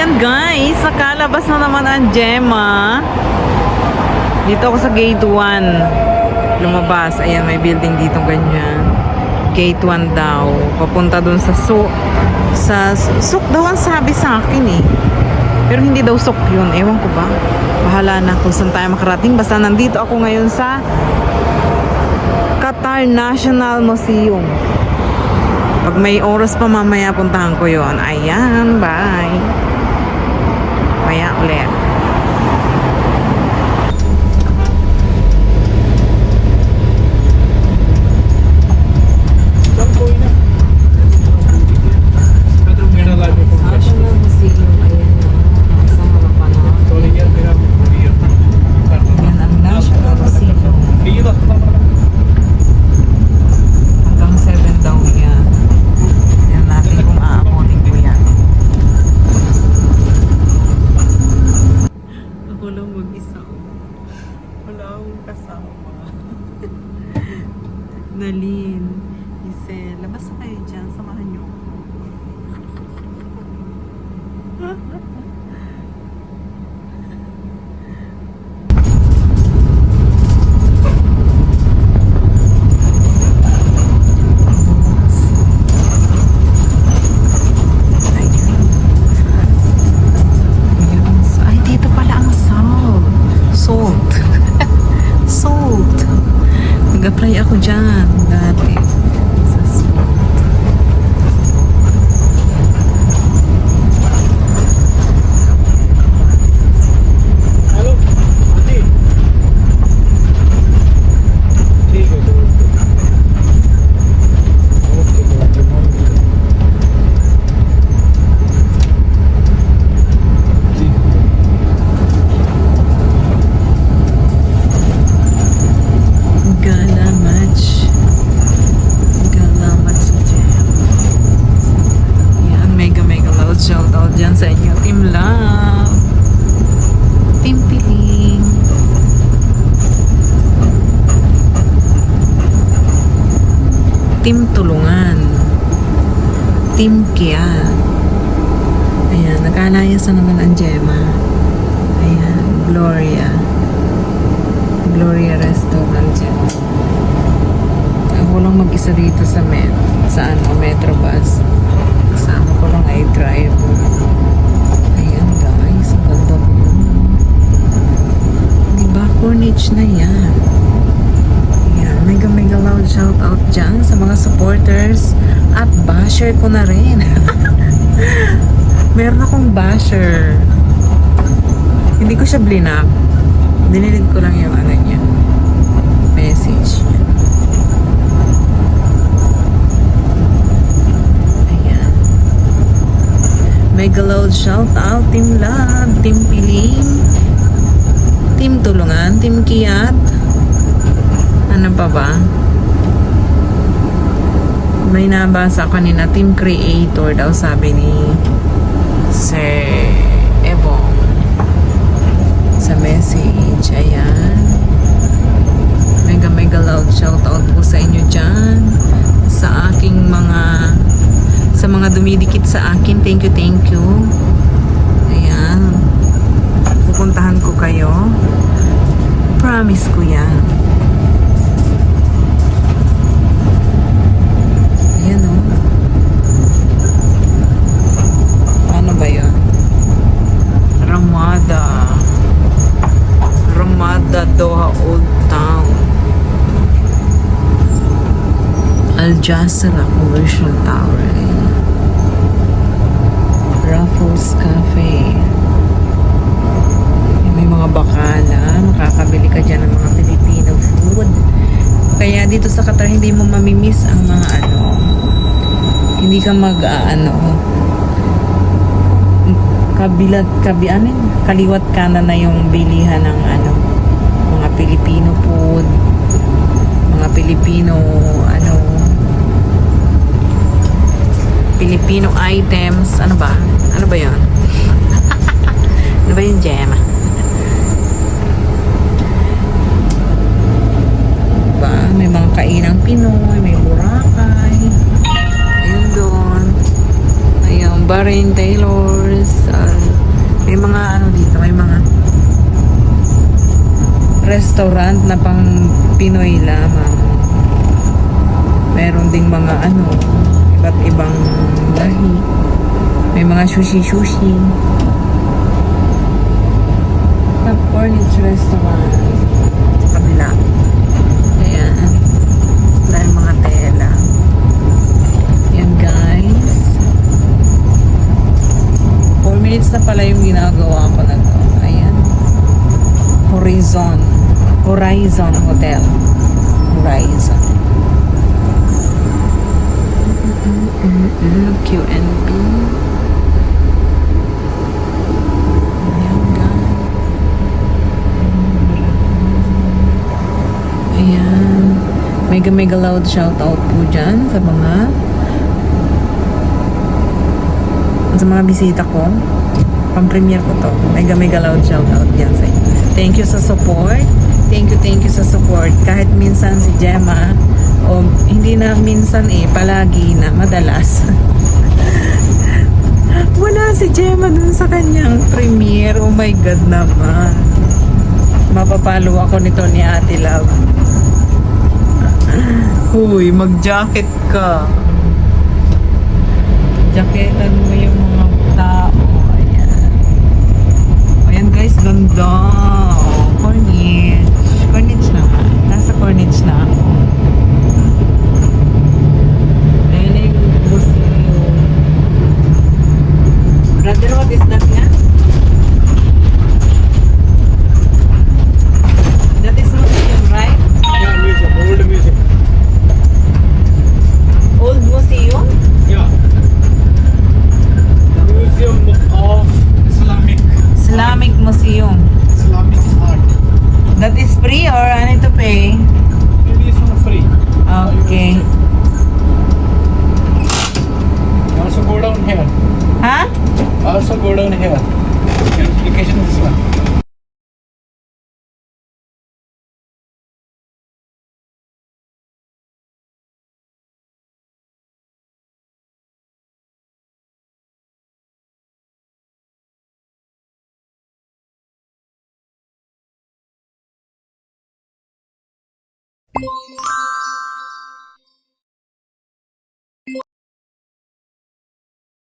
Ayan guys, nakalabas na naman ang Gemma. Dito ako sa gate 1. Lumabas. Ayan, may building dito ganyan. Gate 1 daw. Papunta dun sa Suk daw ang sabi sa akin eh. Pero hindi daw Suk yun. Ewan ko ba? Bahala na kung saan tayo makarating. Basta nandito ako ngayon sa Qatar National Museum. Pag may oras pa mamaya, puntahan ko yon. Ayan, bye. Maya ulit. Nalin, Isel, labas na kayo dyan, samahan nyo. Ay, dito pala ang salt. Salt. Nag-apply ako dyan dati sa salt. Hello, Ate. ठीक है तो shoutout dyan sa inyo, Team Love, Team Piling, Team Tulungan, Team Kia. Ayan, nag-alayas na naman ang Gemma. Ayan, Gloria Restaurant dyan. Ako lang mag-isa dito sa Metro Bus. Kasama ko lang ay driver. Ayan guys, ang ganda mo. Diba, Corniche na yan. Ayan, mega loud shout out dyan sa mga supporters at basher ko na rin. Meron akong basher. Hindi ko siya blinap. Dinilid ko lang yung ano niya. Message. Mega loud shout out, Team Love, Team Piling, Team Tulungan, Team Kiat. Ano pa ba? May nabasa kanina, Team Creator daw sabi ni Sir Ebong sa message. Ayan. Mega loud shout out po sa inyo dyan, sa aking sa mga dumidikit sa akin. Thank you. Ayan. Pupuntahan ko kayo. Promise ko yan. Ayan o. Paano ba yun? Ramada Doha Old Town. Al Jazeera Commercial Tower. Raffles Cafe. May mga bakala. Makakabili ka dyan ng mga Filipino food. Kaya dito sa Qatar, hindi mo mamimiss ang mga hindi ka kaliwat kanan na yung bilihan ng mga Filipino food, mga Filipino Filipino items. Ano ba yun? Ano ba yung Gemma? Diba? May mga kainang Pinoy, may Boracay. Ayun doon. Ayun, Bahrain Taylor's. May mga ano dito, may mga restaurant na pang Pinoy lamang. Meron ding mga ano, iba't ibang lahi. May mga sushi. Top Cornish Restaurant. Sa kabila. Ayan. Wala yung mga tela. Ayan guys. 4 minutes na pala yung ginagawa ko na to. Ayan. Horizon Hotel. Horizon. QNB. Ayan guys. Ayan. Mega loud shoutout po dyan sa mga bisita ko. Pang-premiere ko to. Mega loud shoutout dyan sa inyo. Thank you sa support. Thank you sa support. Kahit minsan si Gemma, o hindi na minsan palagi na, madalas. Wala si Gemma dun sa kanyang premiere. Oh my God naman. Mapapalo ako nito ni Ate Love. Huy, mag-jacket ka. Jacketan mo yung mga tao. Ayan. Ayan guys, ganda. Oh, Cornish. Cornish naman. Nasa Cornish na ako. Ayan na yung museum. Brother, what is that nga? That is museum, right? Yeah, museum, old museum. Old museum? Yeah. The Museum of Islamic Museum. Islamic art. That is free or I need to pay? Maybe it's not free. Okay. Also go down here. Huh? Also go down here. Application is